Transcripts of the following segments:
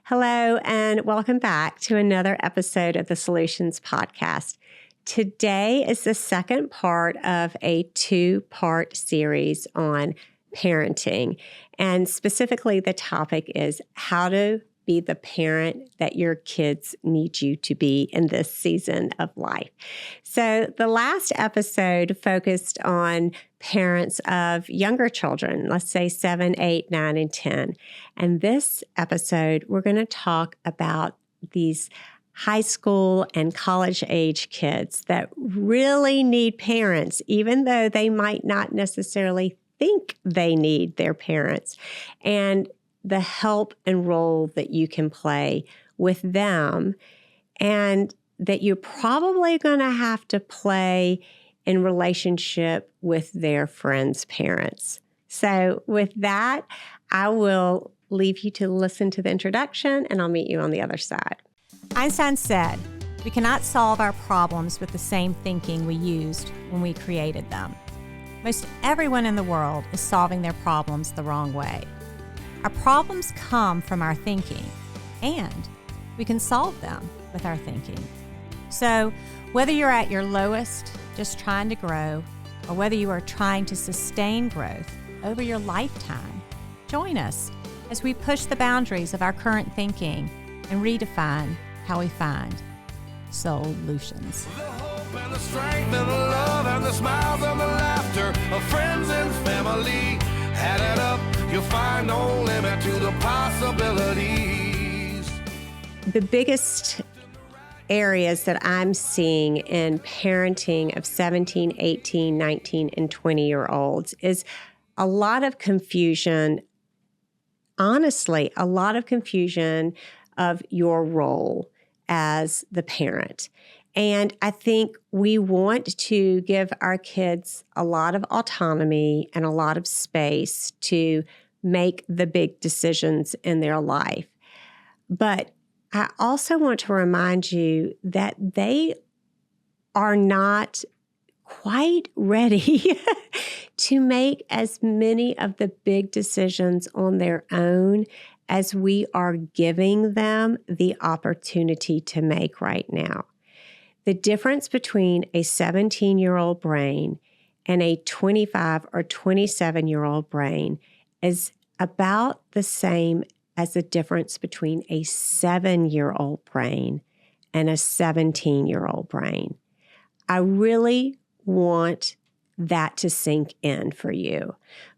Hello, and welcome back to another episode of the Soul-u-tions podcast. Today is the second part of a two-part series on parenting. And specifically, the topic is how to be the parent that your kids need you to be in this season of life. So the last episode focused on parents of younger children, let's say 7, 8, 9, and 10. And this episode, we're going to talk about these high school and college age kids that really need parents, even though they might not necessarily think they need their parents, and the help and role that you can play with them, and that you're probably going to have to play in relationship with their friends' parents. So with that, I will leave you to listen to the introduction, and I'll meet you on the other side. Einstein said, "We cannot solve our problems with the same thinking we used when we created them." Most everyone in the world is solving their problems the wrong way. Our problems come from our thinking, and we can solve them with our thinking. So whether you're at your lowest, just trying to grow, or whether you are trying to sustain growth over your lifetime, join us as we push the boundaries of our current thinking and redefine how we find solutions. The hope and the strength and the love and the smiles and the laughter of friends and family. Add it up, you'll find no limit to the possibilities. The biggest areas that I'm seeing in parenting of 17, 18, 19, and 20-year-olds is a lot of confusion. Honestly, a lot of confusion of your role as the parent. And I think we want to give our kids a lot of autonomy and a lot of space to make the big decisions in their life. But I also want to remind you that they are not quite ready to make as many of the big decisions on their own as we are giving them the opportunity to make right now. The difference between a 17-year-old brain and a 25 or 27-year-old brain is about the same as the difference between a 7-year-old brain and a 17-year-old brain. I really want that to sink in for you,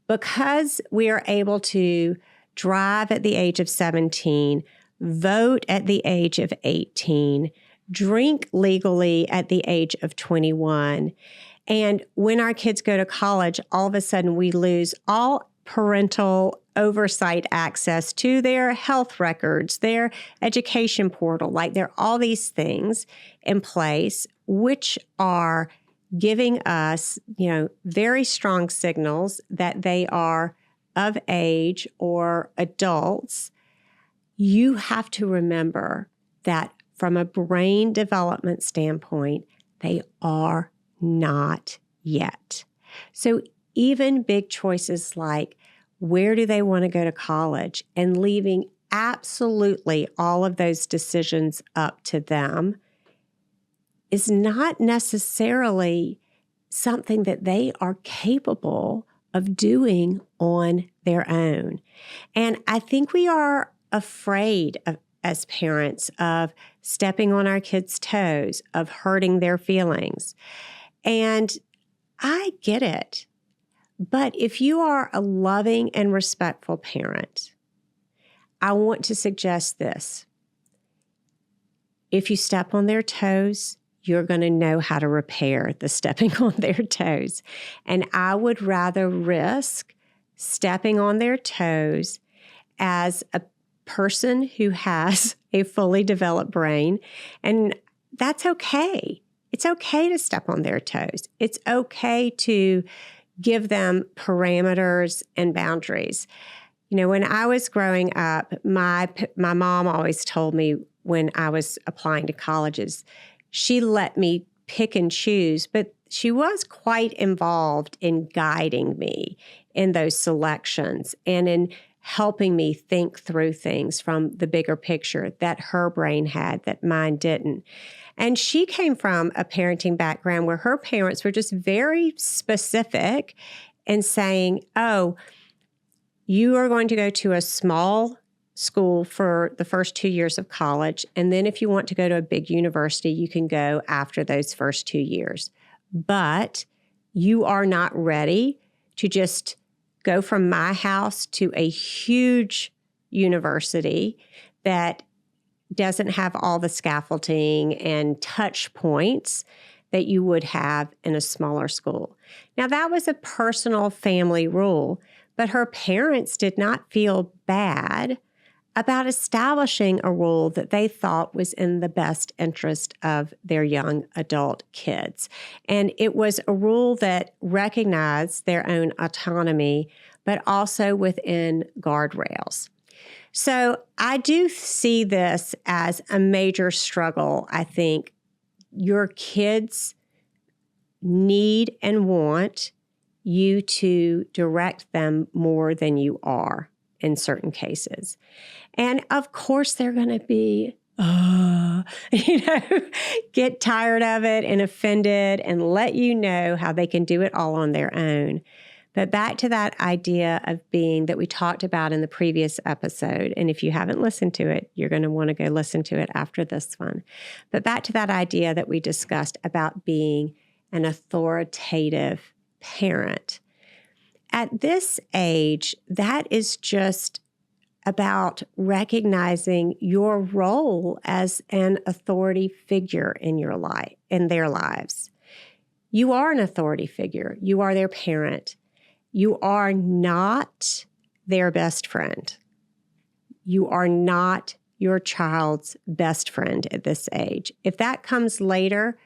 because we are able to drive at the age of 17, vote at the age of 18, drink legally at the age of 21. And when our kids go to college, all of a sudden we lose all parental oversight access to their health records, their education portal. Like, there are all these things in place which are giving us, very strong signals that they are of age or adults. You have to remember that from a brain development standpoint, they are not yet. So even big choices like where do they want to go to college, and leaving absolutely all of those decisions up to them, is not necessarily something that they are capable of doing on their own. And I think we are afraid of, as parents, of stepping on our kids' toes, of hurting their feelings. And I get it. But if you are a loving and respectful parent, I want to suggest this. If you step on their toes, you're going to know how to repair the stepping on their toes. And I would rather risk stepping on their toes as a person who has a fully developed brain. And that's okay. It's okay to step on their toes. It's okay to give them parameters and boundaries. When I was growing up, my mom always told me when I was applying to colleges, she let me pick and choose, but she was quite involved in guiding me in those selections and in helping me think through things from the bigger picture that her brain had that mine didn't. And she came from a parenting background where her parents were just very specific in saying, oh, you are going to go to a small school for the first 2 years of college. And then if you want to go to a big university, you can go after those first 2 years. But you are not ready to just go from my house to a huge university that doesn't have all the scaffolding and touch points that you would have in a smaller school. Now, that was a personal family rule, but her parents did not feel bad about establishing a rule that they thought was in the best interest of their young adult kids. And it was a rule that recognized their own autonomy, but also within guardrails. So I do see this as a major struggle. I think your kids need and want you to direct them more than you are in certain cases. And of course, they're going to be, get tired of it and offended and let you know how they can do it all on their own. But back to that idea of being that we talked about in the previous episode. And if you haven't listened to it, you're going to want to go listen to it after this one. But back to that idea that we discussed about being an authoritative parent. At this age, that is just about recognizing your role as an authority figure in your life, in their lives. You are an authority figure. You are their parent. You are not their best friend. You are not your child's best friend at this age. If that comes later,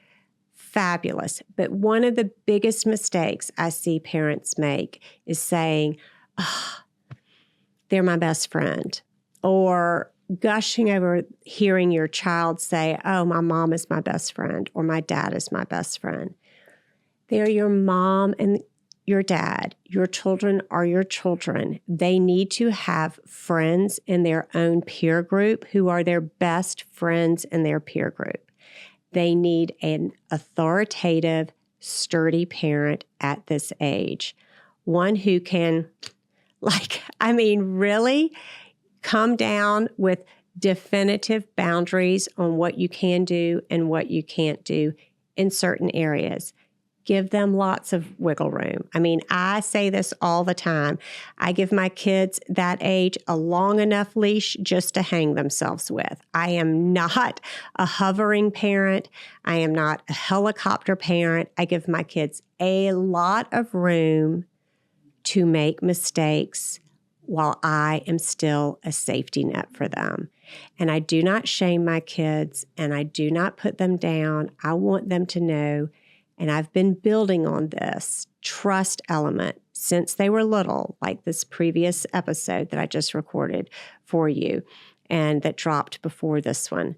fabulous. But one of the biggest mistakes I see parents make is saying, they're my best friend, or gushing over hearing your child say, oh, my mom is my best friend, or my dad is my best friend. They're your mom and your dad. Your children are your children. They need to have friends in their own peer group who are their best friends in their peer group. They need an authoritative, sturdy parent at this age, one who can, really come down with definitive boundaries on what you can do and what you can't do in certain areas. Give them lots of wiggle room. I say this all the time. I give my kids that age a long enough leash just to hang themselves with. I am not a hovering parent. I am not a helicopter parent. I give my kids a lot of room to make mistakes while I am still a safety net for them. And I do not shame my kids, and I do not put them down. I want them to know, and I've been building on this trust element since they were little, like this previous episode that I just recorded for you and that dropped before this one.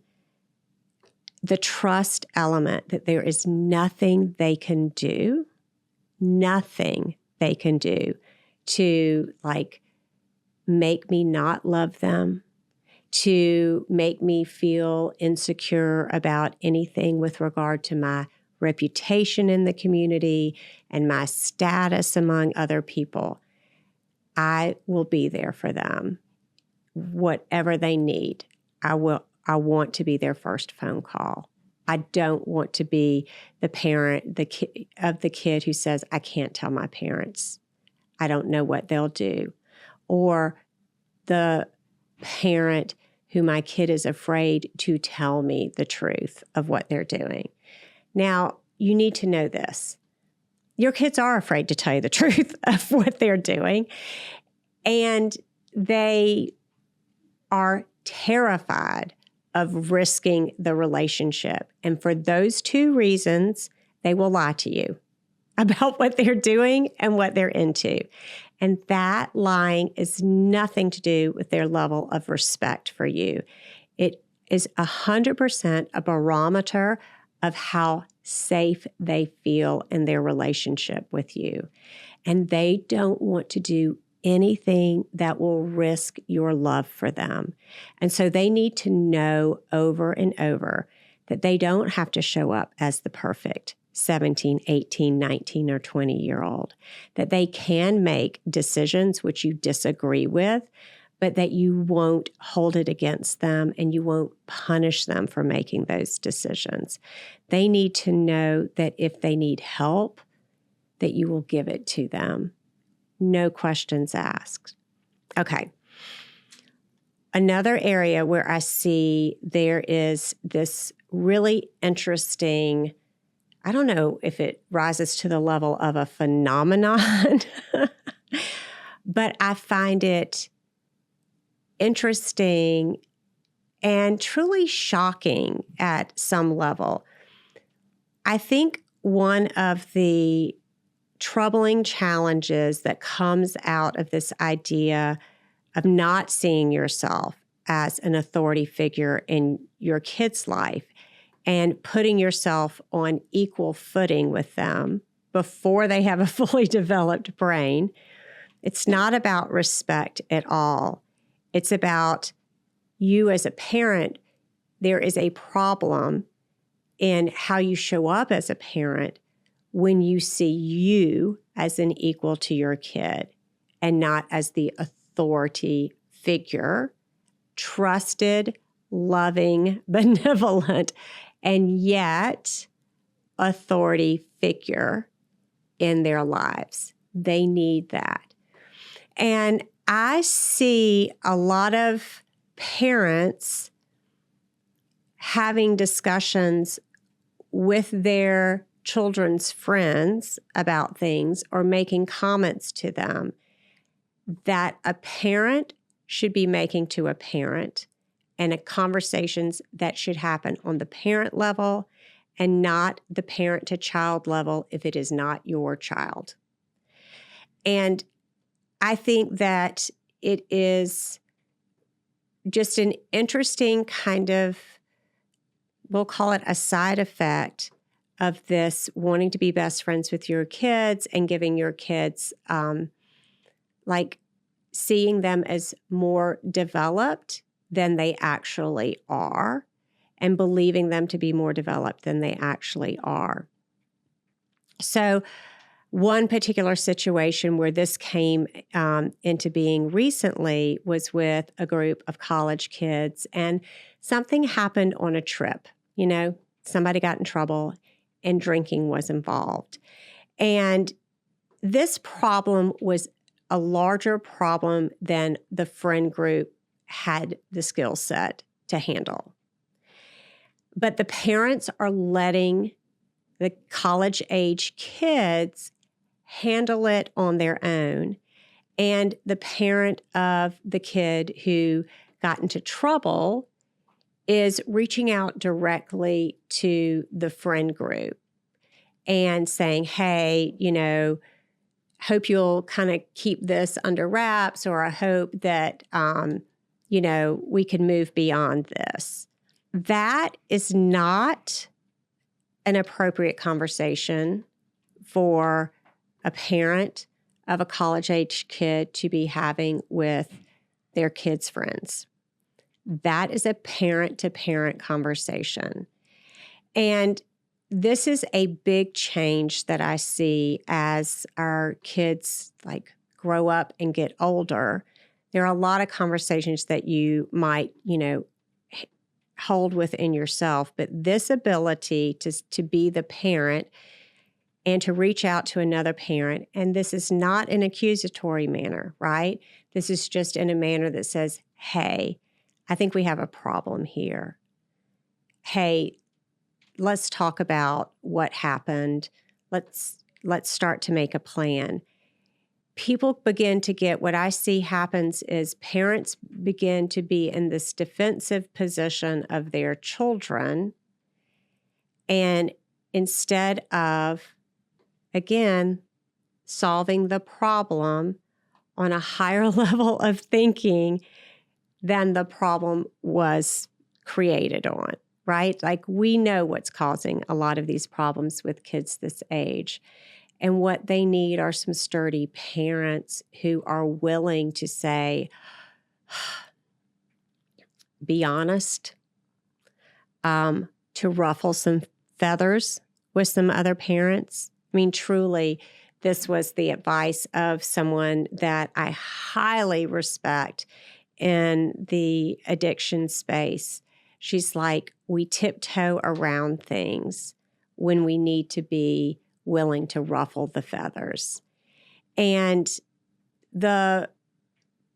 The trust element that there is nothing they can do to make me not love them, to make me feel insecure about anything with regard to my reputation in the community and my status among other people. I will be there for them. Whatever they need, I want to be their first phone call. I don't want to be the parent of the kid who says, I can't tell my parents. I don't know what they'll do. Or the parent who my kid is afraid to tell me the truth of what they're doing. Now, you need to know this. Your kids are afraid to tell you the truth of what they're doing, and they are terrified of risking the relationship. And for those two reasons, they will lie to you about what they're doing and what they're into. And that lying is nothing to do with their level of respect for you. It is 100% a barometer of how safe they feel in their relationship with you. And they don't want to do anything that will risk your love for them. And so they need to know over and over that they don't have to show up as the perfect 17, 18, 19, or 20-year-old, that they can make decisions which you disagree with, but that you won't hold it against them and you won't punish them for making those decisions. They need to know that if they need help, that you will give it to them. No questions asked. Okay. Another area where I see there is this really interesting, I don't know if it rises to the level of a phenomenon, but I find it interesting and truly shocking at some level. I think one of the troubling challenges that comes out of this idea of not seeing yourself as an authority figure in your kid's life and putting yourself on equal footing with them before they have a fully developed brain. It's not about respect at all. It's about you as a parent. There is a problem in how you show up as a parent when you see you as an equal to your kid and not as the authority figure, trusted, loving, benevolent, and yet authority figure in their lives. They need that. And I see a lot of parents having discussions with their children's friends about things or making comments to them that a parent should be making to a parent, and conversations that should happen on the parent level and not the parent to child level if it is not your child. And I think that it is just an interesting kind of, we'll call it a side effect of this wanting to be best friends with your kids and giving your kids, like seeing them as more developed than they actually are and believing them to be more developed than they actually are. So one particular situation where this came into being recently was with a group of college kids, and something happened on a trip. You know, somebody got in trouble and drinking was involved. And this problem was a larger problem than the friend group had the skill set to handle. But the parents are letting the college-age kids handle it on their own. And the parent of the kid who got into trouble is reaching out directly to the friend group and saying, hey, you know, hope you'll kind of keep this under wraps, or I hope that, you know, we can move beyond this. That is not an appropriate conversation for a parent of a college-age kid to be having with their kids' friends. That is a parent-to-parent conversation. And this is a big change that I see as our kids like grow up and get older. There are a lot of conversations that you might, you know, hold within yourself, but this ability to be the parent and to reach out to another parent, and this is not an accusatory manner, right? This is just in a manner that says, hey, I think we have a problem here. Hey, let's talk about what happened. Let's start to make a plan. People begin to get, what I see happens is parents begin to be in this defensive position of their children. And instead of, again, solving the problem on a higher level of thinking than the problem was created on, right? Like we know what's causing a lot of these problems with kids this age. And what they need are some sturdy parents who are willing to say, be honest, to ruffle some feathers with some other parents. I mean, truly, this was the advice of someone that I highly respect in the addiction space. She's like, we tiptoe around things when we need to be willing to ruffle the feathers. And the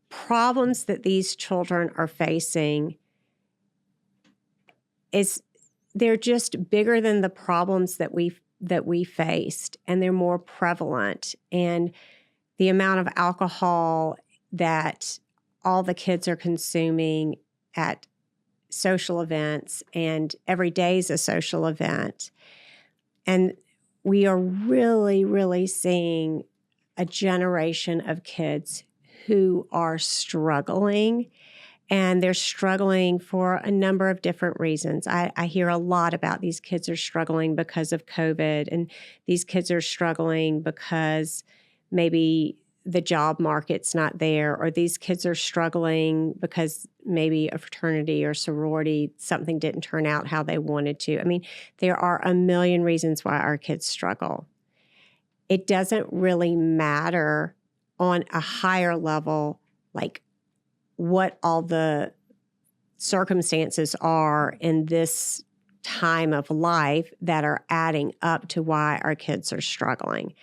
problems that these children are facing is they're just bigger than the problems that we faced, and they're more prevalent. And the amount of alcohol that all the kids are consuming at social events, and every day is a social event. And we are really, really seeing a generation of kids who are struggling. And they're struggling for a number of different reasons. I hear a lot about these kids are struggling because of COVID, and these kids are struggling because maybe the job market's not there, or these kids are struggling because maybe a fraternity or sorority, something didn't turn out how they wanted to. I mean, there are a million reasons why our kids struggle. It doesn't really matter on a higher level, like what all the circumstances are in this time of life that are adding up to why our kids are struggling.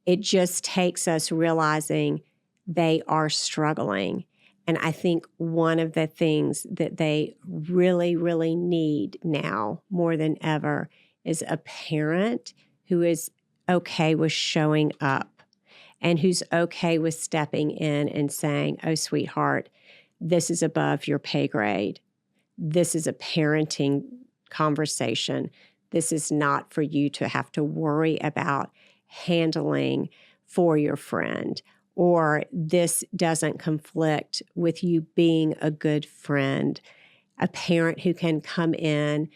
It just takes us realizing they are struggling. And I think one of the things that they really, really need now more than ever is a parent who is okay with showing up and who's okay with stepping in and saying, oh, sweetheart, this is above your pay grade. This is a parenting conversation. This is not for you to have to worry about handling for your friend, or this doesn't conflict with you being a good friend. A parent who can come in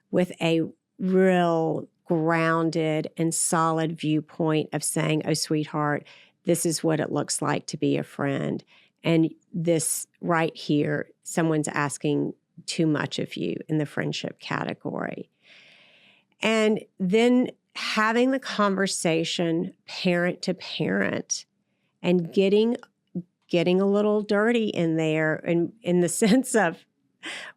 with a real grounded and solid viewpoint of saying, oh, sweetheart, this is what it looks like to be a friend. And this right here, someone's asking too much of you in the friendship category. And then having the conversation parent to parent and getting a little dirty in there, and in the sense of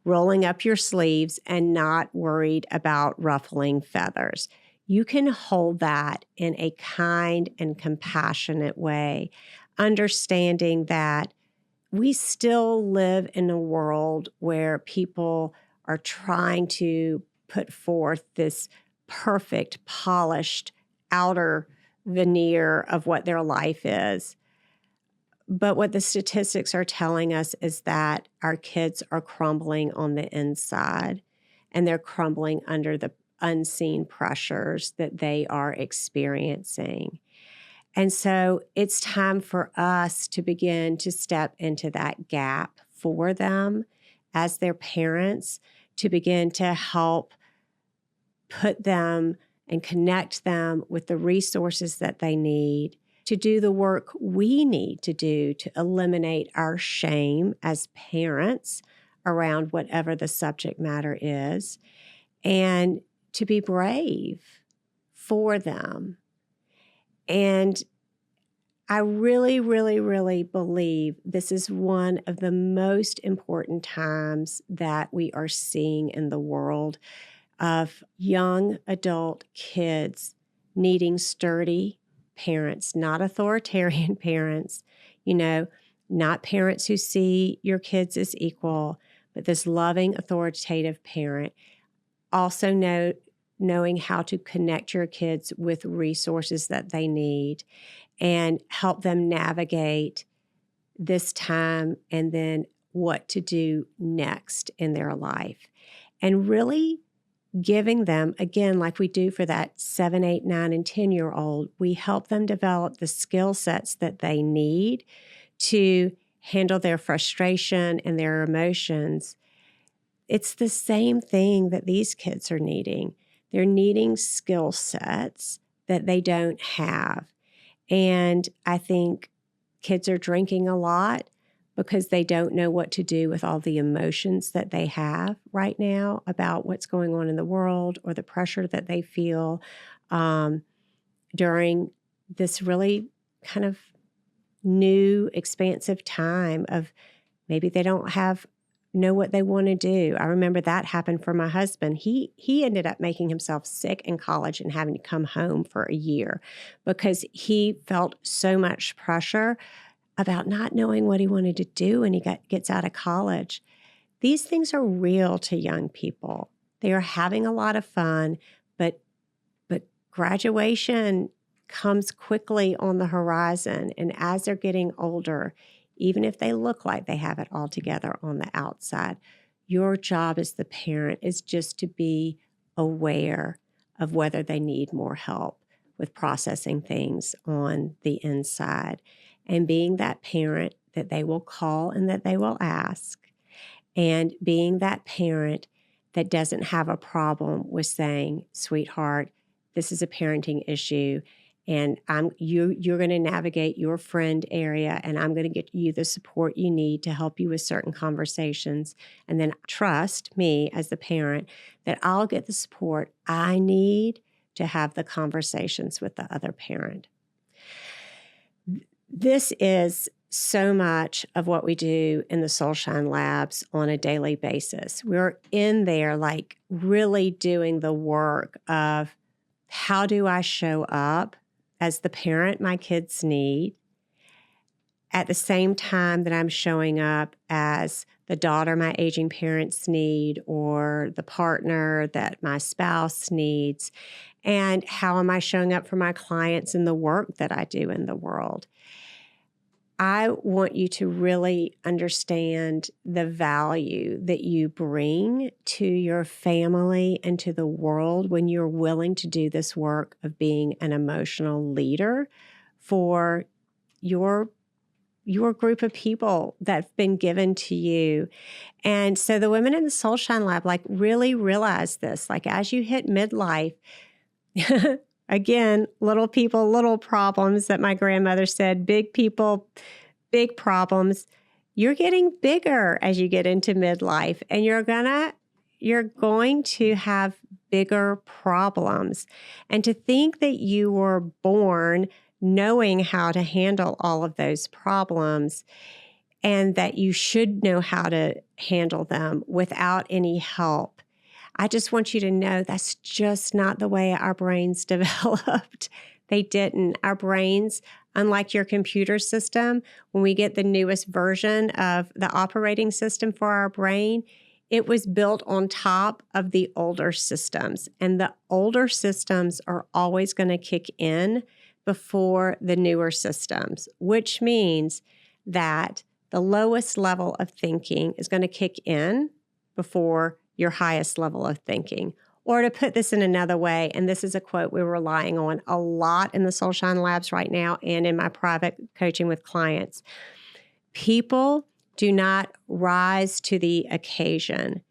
rolling up your sleeves and not worried about ruffling feathers. You can hold that in a kind and compassionate way, understanding that we still live in a world where people are trying to put forth this perfect, polished outer veneer of what their life is. But what the statistics are telling us is that our kids are crumbling on the inside, and they're crumbling under the unseen pressures that they are experiencing. And so it's time for us to begin to step into that gap for them as their parents, to begin to help put them and connect them with the resources that they need, to do the work we need to do to eliminate our shame as parents around whatever the subject matter is, and to be brave for them. And I really, really, really believe this is one of the most important times that we are seeing in the world of young adult kids needing sturdy parents, not authoritarian parents, not parents who see your kids as equal, but this loving, authoritative parent. Also knowing how to connect your kids with resources that they need and help them navigate this time, and then what to do next in their life. And really giving them, again, like we do for that 7, 8, 9, and 10-year-old, we help them develop the skill sets that they need to handle their frustration and their emotions. It's the same thing that these kids are needing. They're needing skill sets that they don't have. And I think kids are drinking a lot because they don't know what to do with all the emotions that they have right now about what's going on in the world or the pressure that they feel during this really kind of new, expansive time of maybe they don't know what they want to do. I remember that happened for my husband. He ended up making himself sick in college and having to come home for a year because he felt so much pressure about not knowing what he wanted to do when he gets out of college. These things are real to young people. They are having a lot of fun, but graduation comes quickly on the horizon. And as they're getting older, even if they look like they have it all together on the outside, your job as the parent is just to be aware of whether they need more help with processing things on the inside and being that parent that they will call and that they will ask, and being that parent that doesn't have a problem with saying, sweetheart, this is a parenting issue, and you're going to navigate your friend area, and I'm going to get you the support you need to help you with certain conversations. And then trust me as the parent that I'll get the support I need to have the conversations with the other parent. This is so much of what we do in the Soul-Shine Labs on a daily basis. We're in there like really doing the work of how do I show up as the parent my kids need at the same time that I'm showing up as the daughter my aging parents need or the partner that my spouse needs, and how am I showing up for my clients in the work that I do in the world. I want you to really understand the value that you bring to your family and to the world when you're willing to do this work of being an emotional leader for your group of people that's been given to you. And so the women in the Soul-Shine Lab really realize this. As you hit midlife, again, little people, little problems that my grandmother said, big people, big problems. You're getting bigger as you get into midlife, and you're going to have bigger problems. And to think that you were born knowing how to handle all of those problems and that you should know how to handle them without any help, I just want you to know that's just not the way our brains developed. They didn't. Our brains, unlike your computer system, when we get the newest version of the operating system for our brain, it was built on top of the older systems. And the older systems are always going to kick in before the newer systems, which means that the lowest level of thinking is going to kick in before your highest level of thinking. Or to put this in another way, and this is a quote we're relying on a lot in the Soul-Shine Labs right now and in my private coaching with clients. People do not rise to the occasion.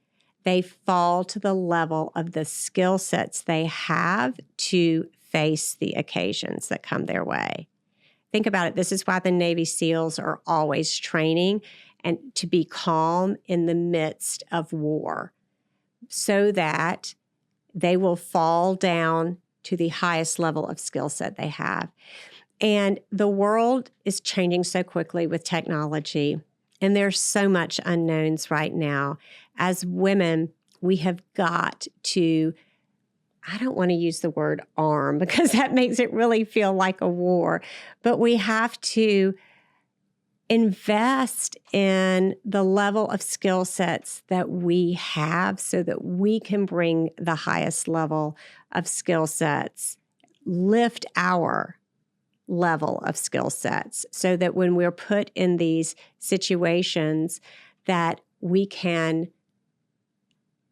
They fall to the level of the skill sets they have to face the occasions that come their way. Think about it. This is why the Navy SEALs are always training and to be calm in the midst of war, so that they will fall down to the highest level of skill set they have. And the world is changing so quickly with technology, and there's so much unknowns right now. As women, we have got to, I don't want to use the word arm because that makes it really feel like a war, but we have to invest in the level of skill sets that we have so that we can bring the highest level of skill sets, lift our level of skill sets so that when we're put in these situations that we can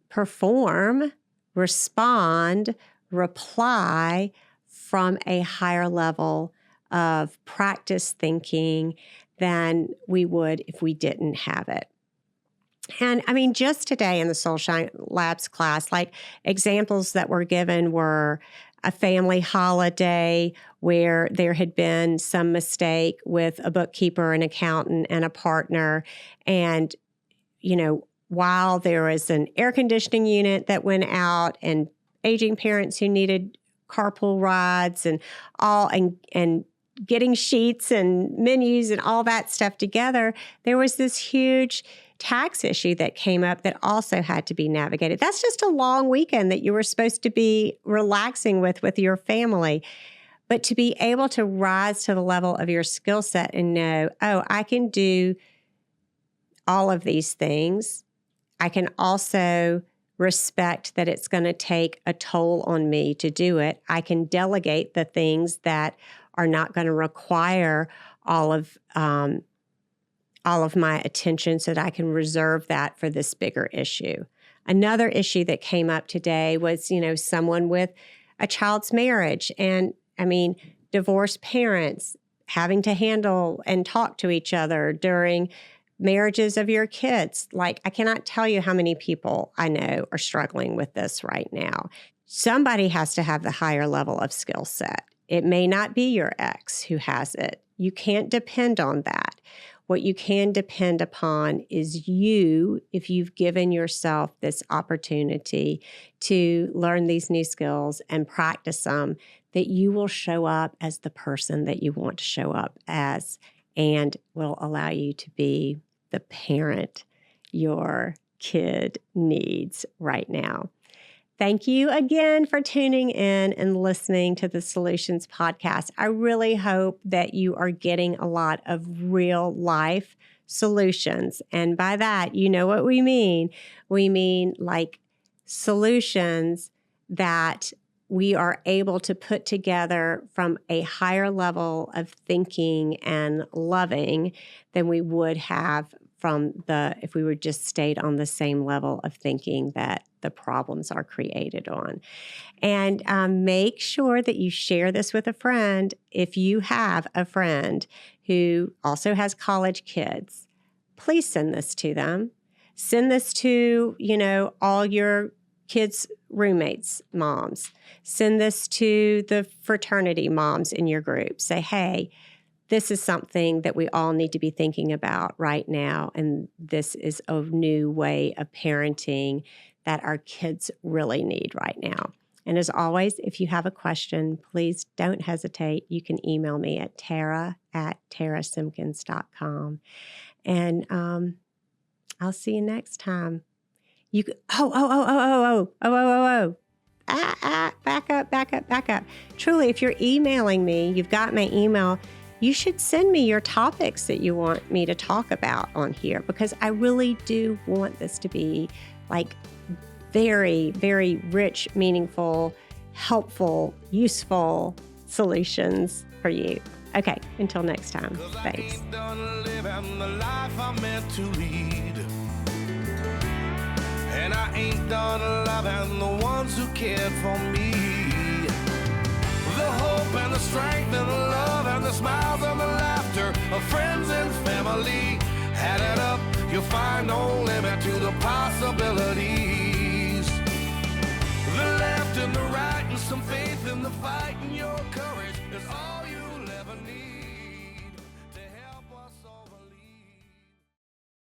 perform, respond, reply from a higher level of practice thinking than we would if we didn't have it. And I mean, just today in the Soul-Shine Labs class, examples that were given were a family holiday where there had been some mistake with a bookkeeper, an accountant, and a partner. And, while there was an air conditioning unit that went out and aging parents who needed carpool rides and getting sheets and menus and all that stuff together, there was this huge tax issue that came up that also had to be navigated. That's just a long weekend that you were supposed to be relaxing with your family. But to be able to rise to the level of your skill set and know, oh, I can do all of these things. I can also respect that it's going to take a toll on me to do it. I can delegate the things that are not going to require all of my attention so that I can reserve that for this bigger issue. Another issue that came up today was, someone with a child's marriage and, divorced parents having to handle and talk to each other during marriages of your kids. Like, I cannot tell you how many people I know are struggling with this right now. Somebody has to have the higher level of skill set. It may not be your ex who has it. You can't depend on that. What you can depend upon is you, if you've given yourself this opportunity to learn these new skills and practice them, that you will show up as the person that you want to show up as and will allow you to be the parent your kid needs right now. Thank you again for tuning in and listening to the Soul-u-tions podcast. I really hope that you are getting a lot of real life solutions. And by that, you know what we mean. We mean like solutions that we are able to put together from a higher level of thinking and loving than we would have if we were just stayed on the same level of thinking that the problems are created on. And make sure that you share this with a friend. If you have a friend who also has college kids, please send this to them. Send this to, all your kids' roommates' moms. Send this to the fraternity moms in your group. Say, hey, this is something that we all need to be thinking about right now. And this is a new way of parenting that our kids really need right now. And as always, if you have a question, please don't hesitate. You can email me at tara@tarasimkins.com. And I'll see you next time. Back up. Truly, if you're emailing me, you've got my email, you should send me your topics that you want me to talk about on here, because I really do want this to be like very, very rich, meaningful, helpful, useful solutions for you. Okay, until next time. Thanks. And I ain't done loving the ones who cared for me. The hope and the strength and the love and the smiles and the laughter of friends and family. Add it up, you'll find no limit to the possibility.